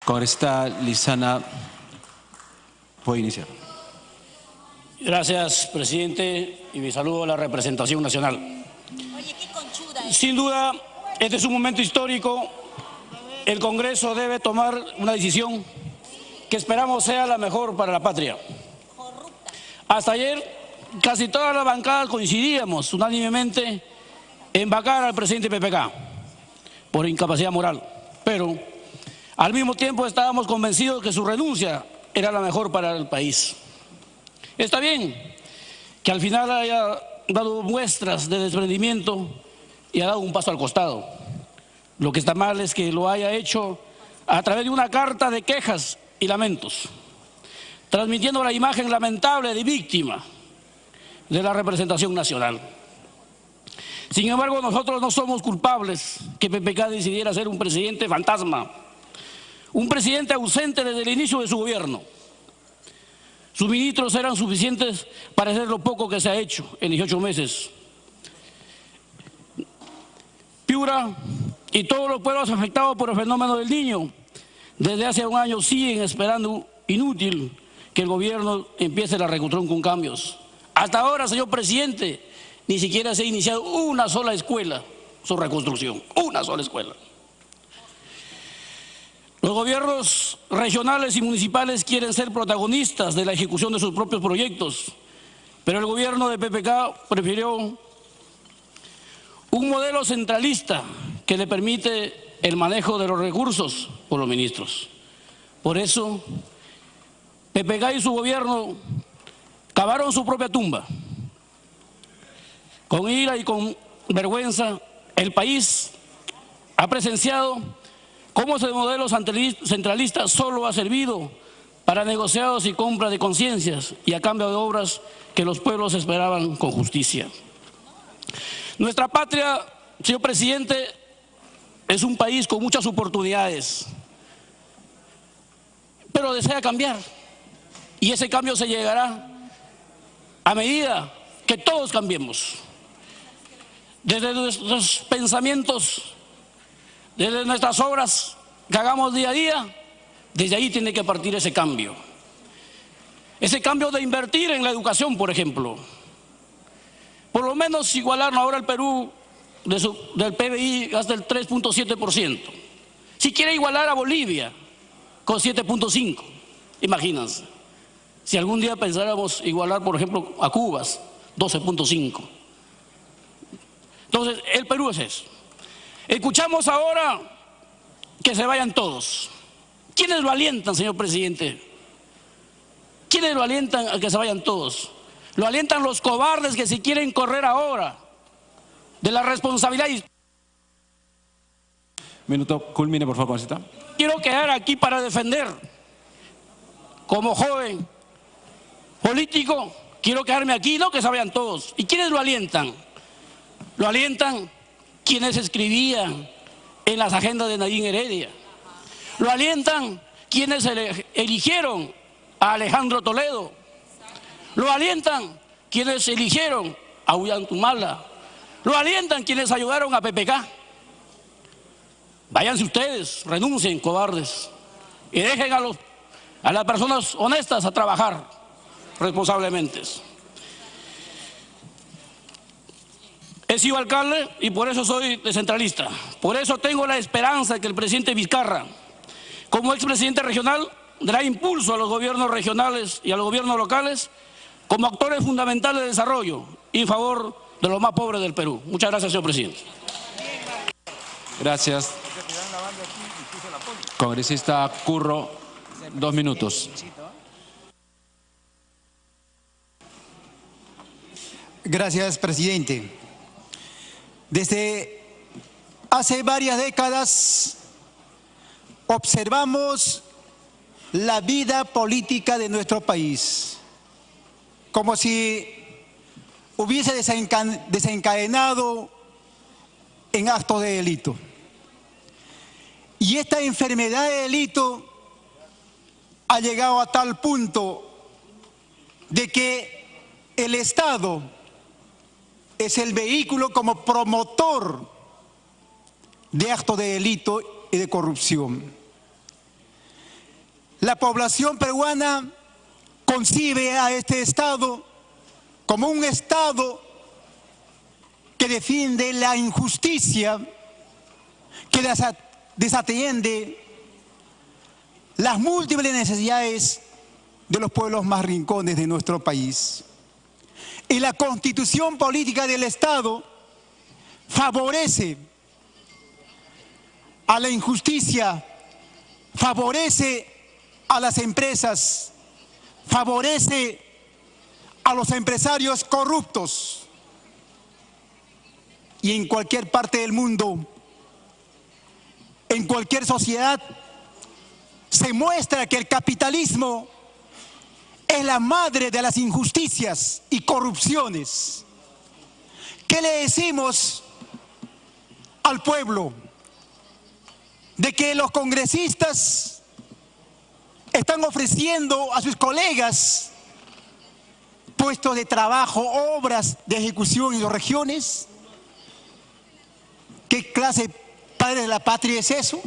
Congresista Lizana, puede iniciar. Gracias, presidente, y mi saludo a la representación nacional. Oye, qué conchuda. Sin duda, este es un momento histórico. El Congreso debe tomar una decisión que esperamos sea la mejor para la patria. Corrupta. Hasta ayer, casi todas las bancadas coincidíamos unánimemente en vacar al presidente PPK por incapacidad moral, pero al mismo tiempo estábamos convencidos que su renuncia era la mejor para el país. Está bien que al final haya dado muestras de desprendimiento y ha dado un paso al costado. Lo que está mal es que lo haya hecho a través de una carta de quejas y lamentos, transmitiendo la imagen lamentable de víctima de la representación nacional. Sin embargo, nosotros no somos culpables que PPK decidiera ser un presidente fantasma, un presidente ausente desde el inicio de su gobierno. Sus ministros eran suficientes para hacer lo poco que se ha hecho en 18 meses. Piura y todos los pueblos afectados por el fenómeno del Niño desde hace un año siguen esperando inútil que el gobierno empiece la reconstrucción con cambios. Hasta ahora, señor presidente, ni siquiera se ha iniciado una sola escuela, su reconstrucción, una sola escuela. Los gobiernos regionales y municipales quieren ser protagonistas de la ejecución de sus propios proyectos, pero el gobierno de PPK prefirió un modelo centralista que le permite el manejo de los recursos por los ministros. Por eso, PPK y su gobierno cavaron su propia tumba. Con ira y con vergüenza, el país ha presenciado cómo ese modelo centralista solo ha servido para negociados y compra de conciencias y a cambio de obras que los pueblos esperaban con justicia. Nuestra patria, señor presidente, es un país con muchas oportunidades, pero desea cambiar. Y ese cambio se llegará a medida que todos cambiemos. Desde nuestros pensamientos, desde nuestras obras que hagamos día a día, desde ahí tiene que partir ese cambio. Ese cambio de invertir en la educación, por ejemplo. Por lo menos igualarnos ahora el Perú del PBI hasta el 3.7%. Si quiere igualar a Bolivia con 7.5%, imagínense. Si algún día pensáramos igualar, por ejemplo, a Cuba, 12.5%. Entonces, el Perú es eso. Escuchamos ahora que se vayan todos. ¿Quiénes lo alientan, señor presidente? ¿Quiénes lo alientan a que se vayan todos? Lo alientan los cobardes que se quieren correr ahora de la responsabilidad. Minuto, culmine, por favor, congresista. Quiero quedar aquí para defender, como joven político, quiero quedarme aquí, no que se vayan todos. ¿Y quiénes lo alientan? Lo alientan quienes escribían en las agendas de Nadine Heredia. Lo alientan quienes eligieron a Alejandro Toledo. Lo alientan quienes eligieron a Ollanta. Lo alientan quienes ayudaron a PPK. Váyanse ustedes, renuncien, cobardes, y dejen a las personas honestas a trabajar responsablemente. He sido alcalde y por eso soy descentralista. Por eso tengo la esperanza de que el presidente Vizcarra, como expresidente regional, dará impulso a los gobiernos regionales y a los gobiernos locales como actores fundamentales de desarrollo y en favor de los más pobres del Perú. Muchas gracias, señor presidente. Gracias. Congresista Curro, 2 minutos. Gracias, presidente. Desde hace varias décadas observamos la vida política de nuestro país, como si hubiese desencadenado en actos de delito. Y esta enfermedad de delito ha llegado a tal punto de que el Estado es el vehículo como promotor de actos de delito y de corrupción. la población peruana concibe a este Estado como un Estado que defiende la injusticia, que desatiende las múltiples necesidades de los pueblos más rincones de nuestro país. Y la constitución política del Estado favorece a la injusticia, favorece a las empresas, favorece a los empresarios corruptos. Y en cualquier parte del mundo, en cualquier sociedad, se muestra que el capitalismo es la madre de las injusticias y corrupciones. ¿Qué le decimos al pueblo? De que los congresistas están ofreciendo a sus colegas puestos de trabajo, obras de ejecución en las regiones. ¿Qué clase de padre de la patria es eso?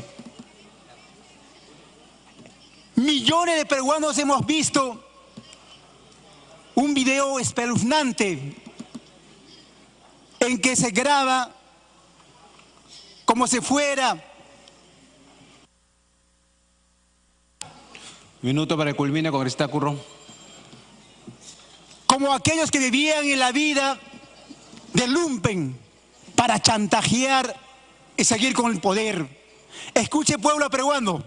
Millones de peruanos hemos visto un video espeluznante en que se graba como si fuera Minuto para que culmine, congresista Curro. como aquellos que vivían en la vida de lumpen para chantajear y seguir con el poder. Escuche, pueblo peruano,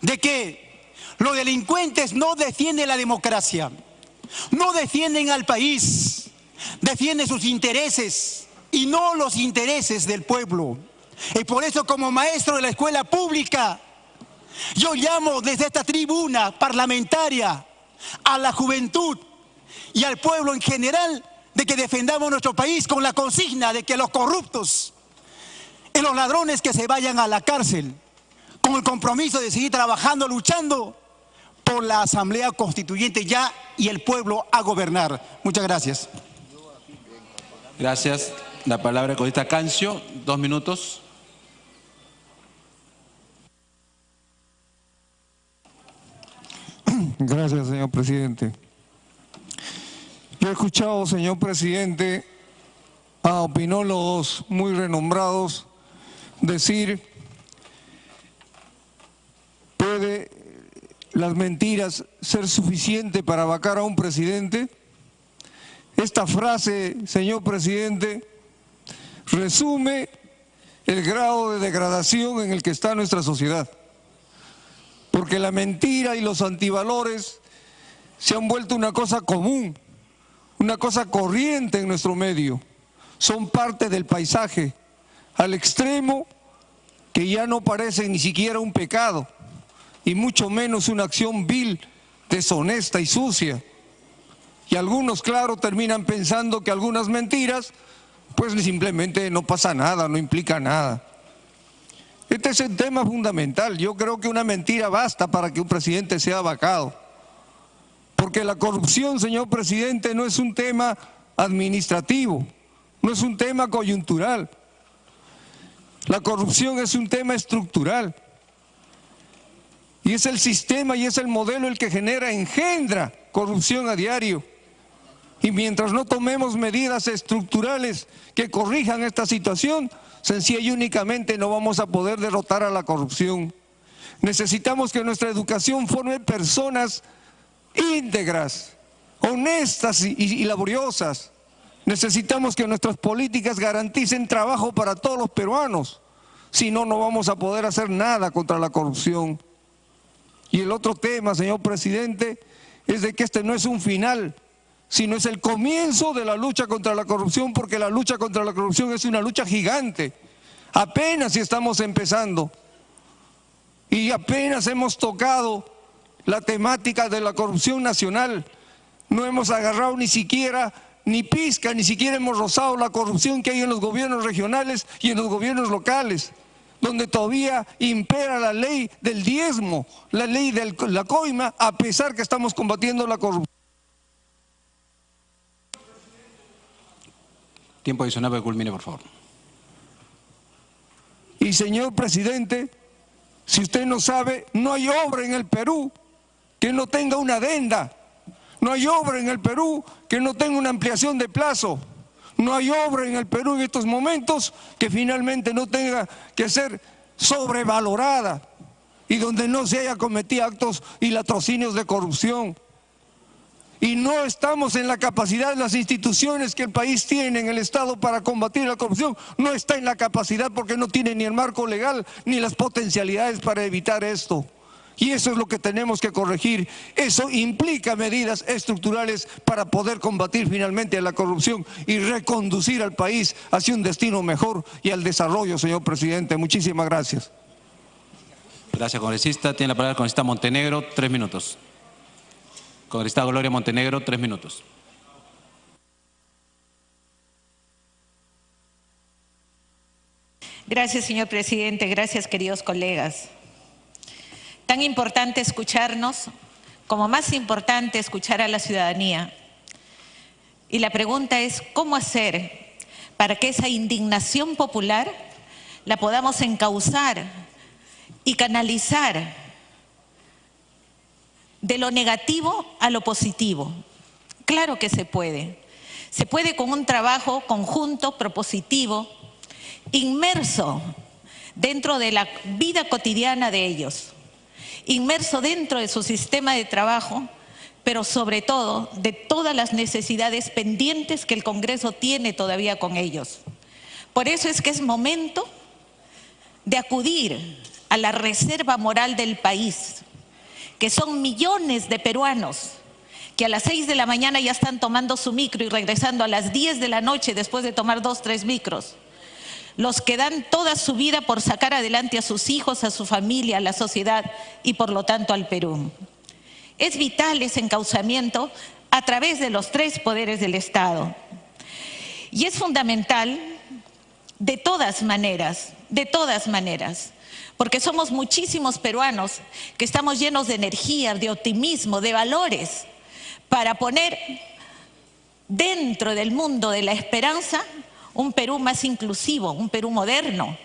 de que los delincuentes no defienden la democracia, no defienden al país, defienden sus intereses y no los intereses del pueblo. Y por eso, como maestro de la escuela pública, yo llamo desde esta tribuna parlamentaria a la juventud y al pueblo en general de que defendamos nuestro país con la consigna de que los corruptos y los ladrones que se vayan a la cárcel, con el compromiso de seguir trabajando, luchando por la Asamblea Constituyente ya y el pueblo a gobernar. Muchas gracias. Gracias. La palabra al congresista Cancio, 2 minutos. Gracias, señor presidente. Yo he escuchado, señor presidente, a opinólogos muy renombrados decir: ¿puede las mentiras ser suficiente para vacar a un presidente? Esta frase, señor presidente, resume el grado de degradación en el que está nuestra sociedad. Porque la mentira y los antivalores se han vuelto una cosa común, una cosa corriente en nuestro medio. Son parte del paisaje, al extremo que ya no parece ni siquiera un pecado, y mucho menos una acción vil, deshonesta y sucia. Y algunos, claro, terminan pensando que algunas mentiras, pues simplemente no pasa nada, no implica nada. Este es el tema fundamental. Yo creo que una mentira basta para que un presidente sea vacado. Porque la corrupción, señor presidente, no es un tema administrativo, no es un tema coyuntural. La corrupción es un tema estructural. Y es el sistema y es el modelo el que engendra corrupción a diario. Y mientras no tomemos medidas estructurales que corrijan esta situación, sencilla y únicamente no vamos a poder derrotar a la corrupción. Necesitamos que nuestra educación forme personas íntegras, honestas y laboriosas. Necesitamos que nuestras políticas garanticen trabajo para todos los peruanos. Si no, no vamos a poder hacer nada contra la corrupción. Y el otro tema, señor presidente, es de que este no es un final, sino es el comienzo de la lucha contra la corrupción, porque la lucha contra la corrupción es una lucha gigante. Apenas si estamos empezando y apenas hemos tocado la temática de la corrupción nacional. No hemos agarrado ni siquiera, ni pizca, ni siquiera hemos rozado la corrupción que hay en los gobiernos regionales y en los gobiernos locales, donde todavía impera la ley del diezmo, la ley de la coima, a pesar que estamos combatiendo la corrupción. Tiempo adicional para que culmine, por favor. Y señor presidente, Si usted no sabe, no hay obra en el Perú que no tenga una adenda. No hay obra en el Perú que no tenga una ampliación de plazo. No hay obra en el Perú en estos momentos que finalmente no tenga que ser sobrevalorada y donde no se haya cometido actos y latrocinios de corrupción. Y no estamos en la capacidad de las instituciones que el país tiene en el Estado para combatir la corrupción. No está en la capacidad porque no tiene ni el marco legal ni las potencialidades para evitar esto. Y eso es lo que tenemos que corregir. Eso implica medidas estructurales para poder combatir finalmente a la corrupción y reconducir al país hacia un destino mejor y al desarrollo, señor presidente. Muchísimas gracias. Gracias, congresista. Tiene la palabra el congresista Montenegro, 3 minutos. Congresista Gloria Montenegro, 3 minutos. Gracias, señor presidente. Gracias, queridos colegas. Tan importante escucharnos, como más importante escuchar a la ciudadanía. Y la pregunta es, ¿cómo hacer para que esa indignación popular la podamos encauzar y canalizar de lo negativo a lo positivo? Claro que se puede. Se puede con un trabajo conjunto, propositivo, inmerso dentro de la vida cotidiana de ellos, inmerso dentro de su sistema de trabajo, pero sobre todo de todas las necesidades pendientes que el Congreso tiene todavía con ellos. Por eso es que es momento de acudir a la reserva moral del país, que son millones de peruanos que a las 6 de la mañana ya están tomando su micro y regresando a las 10 de la noche después de tomar 2 o 3 micros. Los que dan toda su vida por sacar adelante a sus hijos, a su familia, a la sociedad y por lo tanto al Perú. Es vital ese encauzamiento a través de los 3 poderes del Estado. Y es fundamental de todas maneras, porque somos muchísimos peruanos que estamos llenos de energía, de optimismo, de valores, para poner dentro del mundo de la esperanza un Perú más inclusivo, un Perú moderno,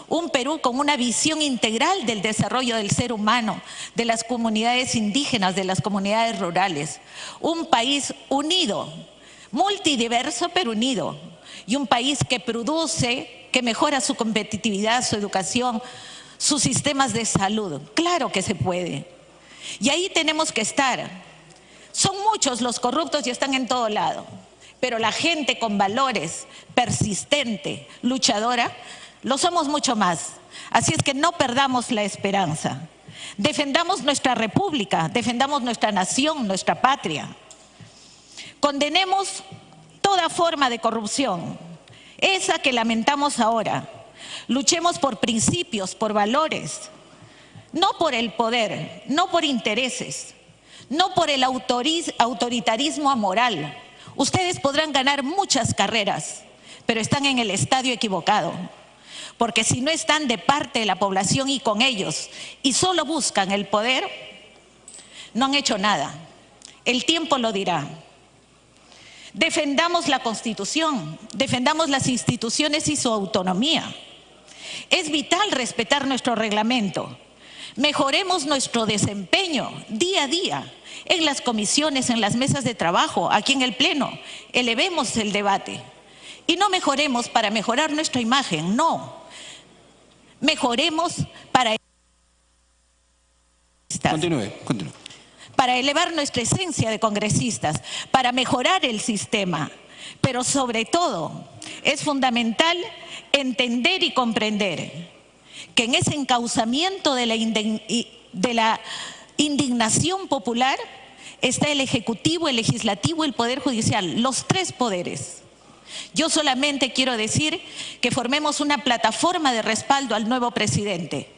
un Perú con una visión integral del desarrollo del ser humano, de las comunidades indígenas, de las comunidades rurales. Un país unido, multidiverso pero unido, y un país que produce, que mejora su competitividad, su educación, sus sistemas de salud. Claro que se puede. Y ahí tenemos que estar. Son muchos los corruptos y están en todo lado. Pero la gente con valores, persistente, luchadora, lo somos mucho más. Así es que no perdamos la esperanza. Defendamos nuestra república, defendamos nuestra nación, nuestra patria. Condenemos toda forma de corrupción, esa que lamentamos ahora. Luchemos por principios, por valores, no por el poder, no por intereses, no por el autoritarismo amoral. Ustedes podrán ganar muchas carreras, pero están en el estadio equivocado. Porque si no están de parte de la población y con ellos, y solo buscan el poder, no han hecho nada. El tiempo lo dirá. Defendamos la Constitución, defendamos las instituciones y su autonomía. Es vital respetar nuestro reglamento. Mejoremos nuestro desempeño día a día en las comisiones, en las mesas de trabajo, aquí en el Pleno. Elevemos el debate. Y no mejoremos para mejorar nuestra imagen, no. Mejoremos para... Continúe. Para elevar nuestra esencia de congresistas, para mejorar el sistema. Pero sobre todo, es fundamental entender y comprender que en ese encauzamiento de la indignación popular está el Ejecutivo, el Legislativo y el Poder Judicial, los 3 poderes. Yo solamente quiero decir que formemos una plataforma de respaldo al nuevo presidente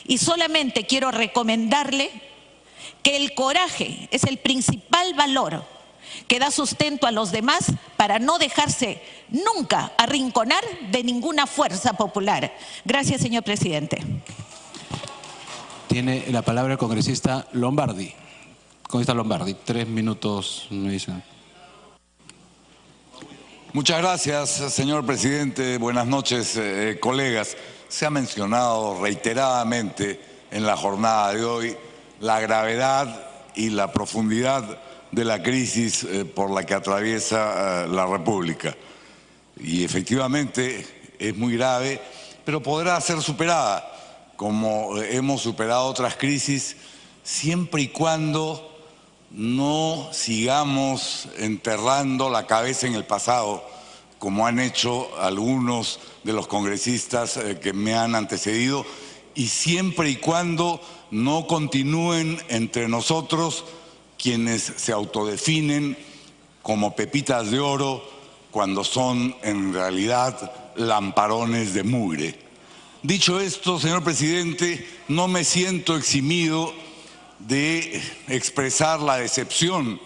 y solamente quiero recomendarle que el coraje es el principal valor que da sustento a los demás para no dejarse nunca arrinconar de ninguna fuerza popular. Gracias, señor presidente. Tiene la palabra el congresista Lombardi. Congresista Lombardi, 3 minutos, me dicen. Muchas gracias, señor presidente. Buenas noches, colegas. Se ha mencionado reiteradamente en la jornada de hoy la gravedad y la profundidad de la crisis por la que atraviesa la República. Y efectivamente es muy grave, pero podrá ser superada, como hemos superado otras crisis, siempre y cuando no sigamos enterrando la cabeza en el pasado, como han hecho algunos de los congresistas que me han antecedido, y siempre y cuando no continúen entre nosotros quienes se autodefinen como pepitas de oro cuando son en realidad lamparones de mugre. Dicho esto, señor presidente, no me siento eximido de expresar la decepción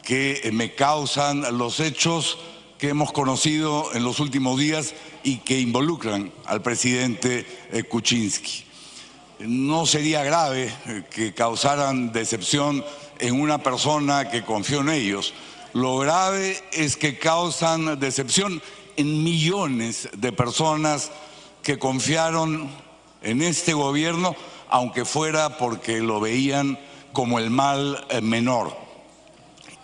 que me causan los hechos que hemos conocido en los últimos días y que involucran al presidente Kuczynski. No sería grave que causaran decepción en una persona que confió en ellos. Lo grave es que causan decepción en millones de personas que confiaron en este gobierno, aunque fuera porque lo veían como el mal menor.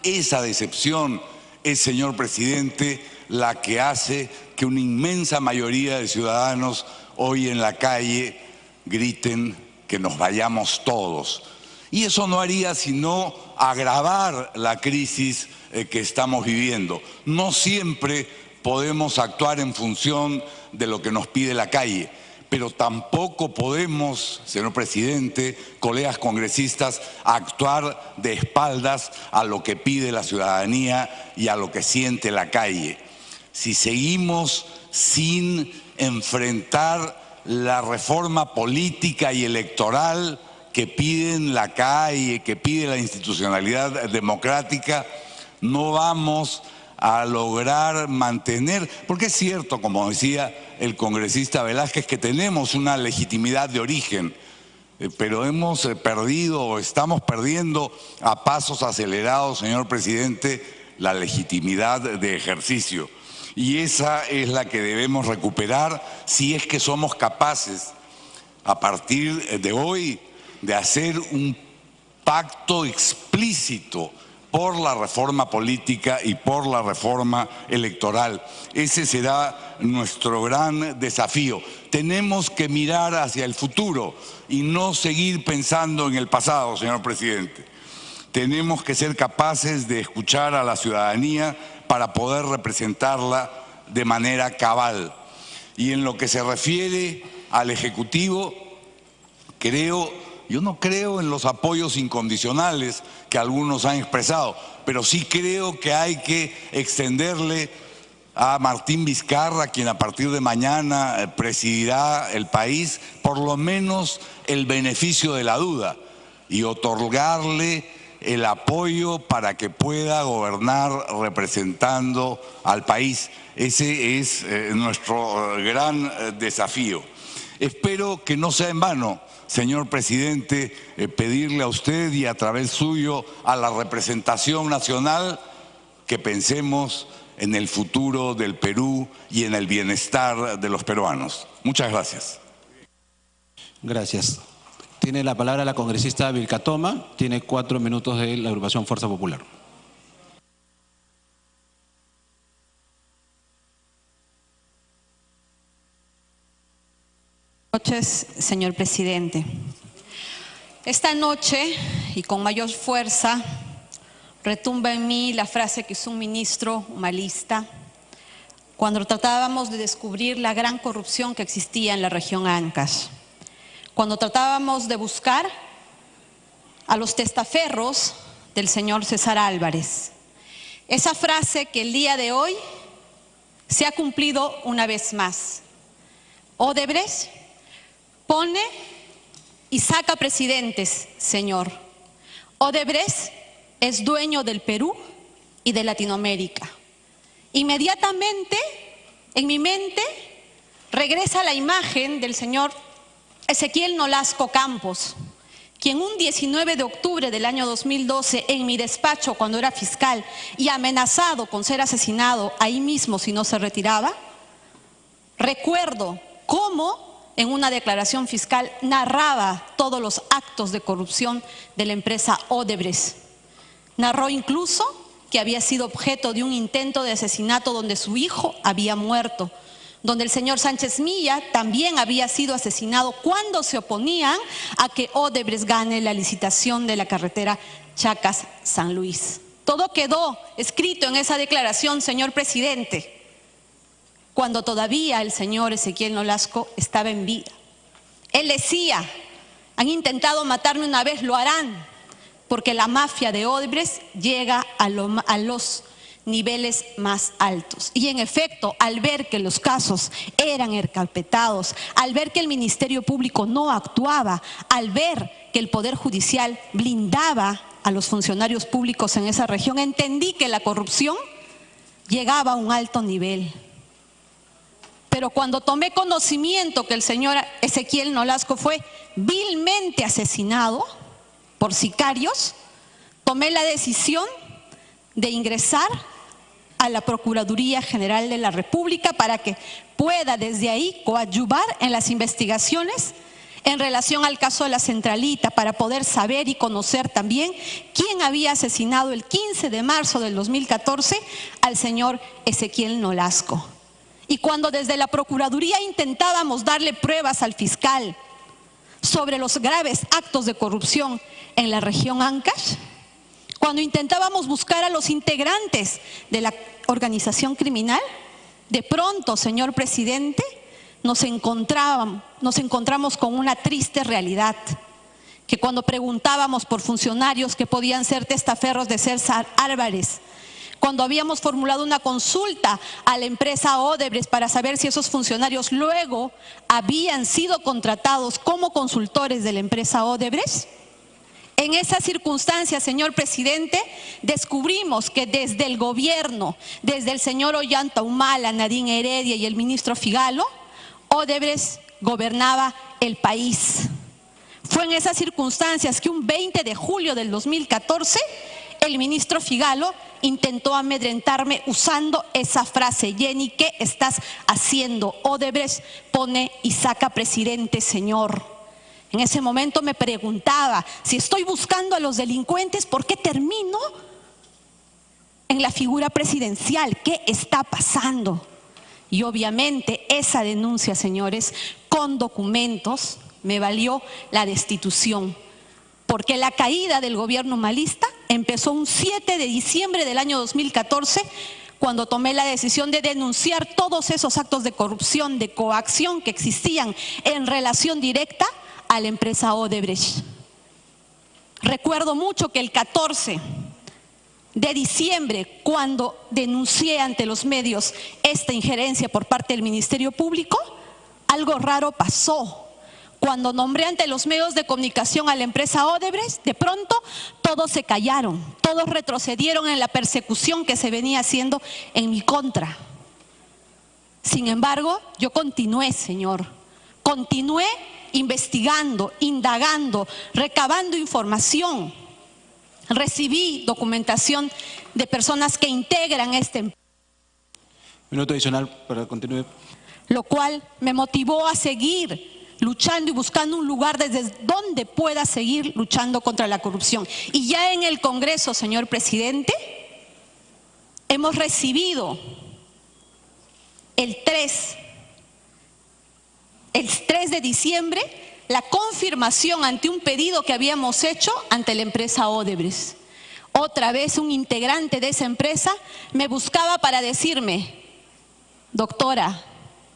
Esa decepción es, señor presidente, la que hace que una inmensa mayoría de ciudadanos hoy en la calle griten que nos vayamos todos. Y eso no haría sino agravar la crisis que estamos viviendo. No siempre podemos actuar en función de lo que nos pide la calle, pero tampoco podemos, señor presidente, colegas congresistas, actuar de espaldas a lo que pide la ciudadanía y a lo que siente la calle. Si seguimos sin enfrentar la reforma política y electoral que piden la calle, que pide la institucionalidad democrática, no vamos a lograr mantener, porque es cierto, como decía el congresista Velázquez, que tenemos una legitimidad de origen, pero hemos perdido o estamos perdiendo a pasos acelerados, señor presidente, la legitimidad de ejercicio. Y esa es la que debemos recuperar si es que somos capaces, a partir de hoy, de hacer un pacto explícito por la reforma política y por la reforma electoral. Ese será nuestro gran desafío. Tenemos que mirar hacia el futuro y no seguir pensando en el pasado, señor presidente. Tenemos que ser capaces de escuchar a la ciudadanía para poder representarla de manera cabal. Y en lo que se refiere al Ejecutivo, yo no creo en los apoyos incondicionales que algunos han expresado, pero sí creo que hay que extenderle a Martín Vizcarra, quien a partir de mañana presidirá el país, por lo menos el beneficio de la duda y otorgarle el apoyo para que pueda gobernar representando al país. Ese es nuestro gran desafío. Espero que no sea en vano, señor presidente, pedirle a usted y a través suyo a la representación nacional que pensemos en el futuro del Perú y en el bienestar de los peruanos. Muchas gracias. Gracias. Tiene la palabra la congresista Vilca Toma, tiene 4 minutos de la agrupación Fuerza Popular. Buenas noches, señor presidente. Esta noche, y con mayor fuerza, retumba en mí la frase que hizo un ministro humanista cuando tratábamos de descubrir la gran corrupción que existía en la región Ancash, cuando tratábamos de buscar a los testaferros del señor César Álvarez. Esa frase que el día de hoy se ha cumplido una vez más. Odebrecht pone y saca presidentes, señor. Odebrecht es dueño del Perú y de Latinoamérica. Inmediatamente, en mi mente, regresa la imagen del señor Ezequiel Nolasco Campos, quien un 19 de octubre del año 2012, en mi despacho cuando era fiscal y amenazado con ser asesinado ahí mismo si no se retiraba, recuerdo cómo en una declaración fiscal, narraba todos los actos de corrupción de la empresa Odebrecht. Narró incluso que había sido objeto de un intento de asesinato donde su hijo había muerto, donde el señor Sánchez Milla también había sido asesinado cuando se oponían a que Odebrecht gane la licitación de la carretera Chacas-San Luis. Todo quedó escrito en esa declaración, señor presidente, cuando todavía el señor Ezequiel Nolasco estaba en vida. Él decía: han intentado matarme una vez, lo harán, porque la mafia de Odebrecht llega a los niveles más altos. Y en efecto, al ver que los casos eran encarpetados, al ver que el Ministerio Público no actuaba, al ver que el Poder Judicial blindaba a los funcionarios públicos en esa región, entendí que la corrupción llegaba a un alto nivel. Pero cuando tomé conocimiento que el señor Ezequiel Nolasco fue vilmente asesinado por sicarios, tomé la decisión de ingresar a la Procuraduría General de la República para que pueda desde ahí coadyuvar en las investigaciones en relación al caso de la Centralita, para poder saber y conocer también quién había asesinado el 15 de marzo del 2014 al señor Ezequiel Nolasco. Y cuando desde la Procuraduría intentábamos darle pruebas al fiscal sobre los graves actos de corrupción en la región Ancash, cuando intentábamos buscar a los integrantes de la organización criminal, de pronto, señor presidente, nos encontramos con una triste realidad, que cuando preguntábamos por funcionarios que podían ser testaferros de César Álvarez, cuando habíamos formulado una consulta a la empresa Odebrecht para saber si esos funcionarios luego habían sido contratados como consultores de la empresa Odebrecht, en esas circunstancias, señor presidente, descubrimos que desde el gobierno, desde el señor Ollanta Humala, Nadine Heredia y el ministro Figalo, Odebrecht gobernaba el país. Fue en esas circunstancias que un 20 de julio del 2014, el ministro Figalo intentó amedrentarme usando esa frase: Jenny, ¿qué estás haciendo? Odebrecht pone y saca presidente, señor. En ese momento me preguntaba, si estoy buscando a los delincuentes, ¿por qué termino en la figura presidencial? ¿Qué está pasando? Y obviamente esa denuncia, señores, con documentos, me valió la destitución, porque la caída del gobierno humalista empezó un 7 de diciembre del año 2014, cuando tomé la decisión de denunciar todos esos actos de corrupción, de coacción que existían en relación directa a la empresa Odebrecht. Recuerdo mucho que el 14 de diciembre, cuando denuncié ante los medios esta injerencia por parte del Ministerio Público, algo raro pasó. Cuando nombré ante los medios de comunicación a la empresa Odebrecht, de pronto todos se callaron, todos retrocedieron en la persecución que se venía haciendo en mi contra. Sin embargo, yo continué, señor, continué investigando, indagando, recabando información. Recibí documentación de personas que integran este empresa. Minuto adicional para continuar. Lo cual me motivó a seguir luchando y buscando un lugar desde donde pueda seguir luchando contra la corrupción. Y ya en el Congreso, señor presidente, hemos recibido el 3 de diciembre la confirmación ante un pedido que habíamos hecho ante la empresa Odebrecht. Otra vez un integrante de esa empresa me buscaba para decirme: doctora,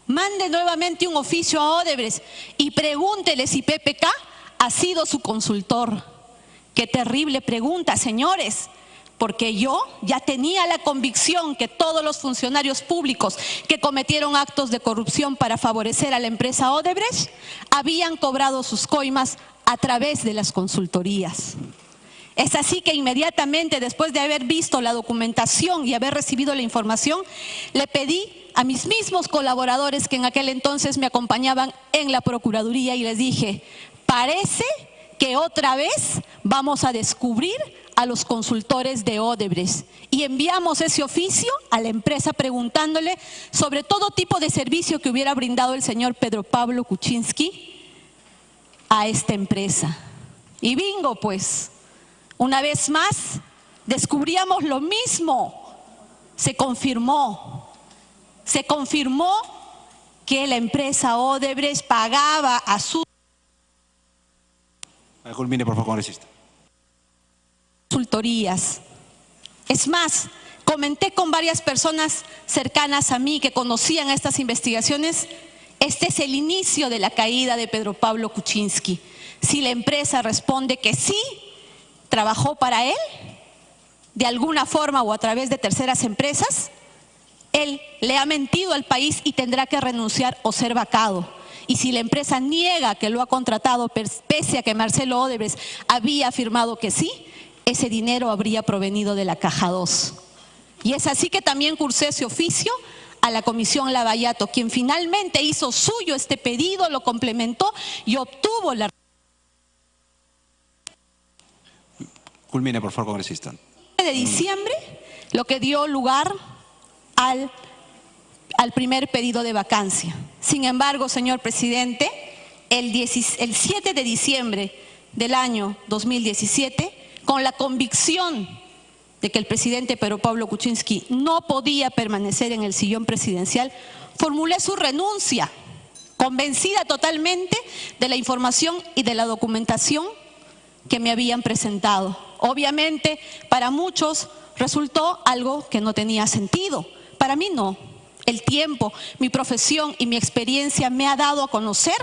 mande nuevamente un oficio a Odebrecht y pregúntele si PPK ha sido su consultor. Qué terrible pregunta, señores, porque yo ya tenía la convicción que todos los funcionarios públicos que cometieron actos de corrupción para favorecer a la empresa Odebrecht habían cobrado sus coimas a través de las consultorías. Es así que inmediatamente, después de haber visto la documentación y haber recibido la información, le pedí a mis mismos colaboradores que en aquel entonces me acompañaban en la Procuraduría y les dije: parece que otra vez vamos a descubrir a los consultores de Odebrecht y enviamos ese oficio a la empresa preguntándole sobre todo tipo de servicio que hubiera brindado el señor Pedro Pablo Kuczynski a esta empresa. Y bingo, pues, una vez más descubríamos lo mismo, se confirmó que la empresa Odebrecht pagaba a sus Culmine, por favor, congresista. consultorías. Es más, comenté con varias personas cercanas a mí que conocían estas investigaciones. Este es el inicio de la caída de Pedro Pablo Kuczynski. Si la empresa responde que sí, trabajó para él, de alguna forma o a través de terceras empresas, él le ha mentido al país y tendrá que renunciar o ser vacado. Y si la empresa niega que lo ha contratado, pese a que Marcelo Odebrecht había afirmado que sí, ese dinero habría provenido de la Caja 2. Y es así que también cursé ese oficio a la Comisión Lavallato, quien finalmente hizo suyo este pedido, lo complementó y obtuvo la... Culmine, por favor, congresista. de diciembre, lo que dio lugar al primer pedido de vacancia. Sin embargo, señor presidente, el 7 de diciembre del año 2017, con la convicción de que el presidente Pedro Pablo Kuczynski no podía permanecer en el sillón presidencial, formulé su renuncia, convencida totalmente de la información y de la documentación que me habían presentado. Obviamente, para muchos resultó algo que no tenía sentido. Para mí no. El tiempo, mi profesión y mi experiencia me ha dado a conocer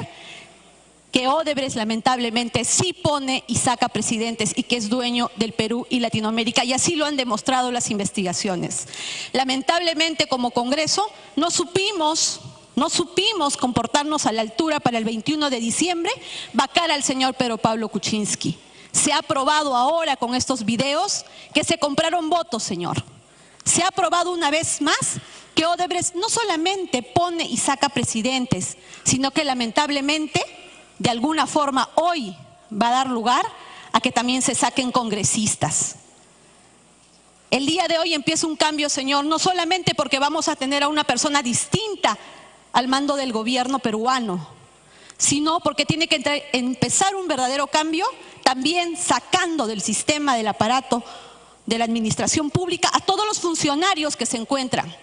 que Odebrecht lamentablemente sí pone y saca presidentes y que es dueño del Perú y Latinoamérica, y así lo han demostrado las investigaciones. Lamentablemente, como Congreso no supimos comportarnos a la altura para el 21 de diciembre, vacar al señor Pedro Pablo Kuczynski. Se ha probado ahora con estos videos que se compraron votos, señor. Se ha probado una vez más que Odebrecht no solamente pone y saca presidentes, sino que lamentablemente, de alguna forma, hoy va a dar lugar a que también se saquen congresistas. El día de hoy empieza un cambio, señor, no solamente porque vamos a tener a una persona distinta al mando del gobierno peruano, sino porque tiene que empezar un verdadero cambio, también sacando del sistema, del aparato de la administración pública a todos los funcionarios que se encuentran.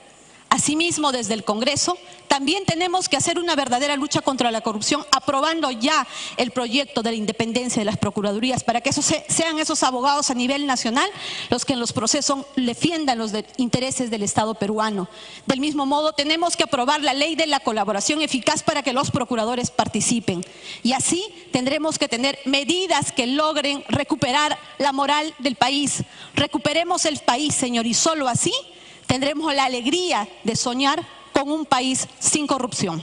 Asimismo, desde el Congreso, también tenemos que hacer una verdadera lucha contra la corrupción, aprobando ya el proyecto de la independencia de las procuradurías, para que sean esos abogados a nivel nacional los que en los procesos defiendan los intereses del Estado peruano. Del mismo modo, tenemos que aprobar la ley de la colaboración eficaz para que los procuradores participen. Y así tendremos que tener medidas que logren recuperar la moral del país. Recuperemos el país, señor, y solo así tendremos la alegría de soñar con un país sin corrupción.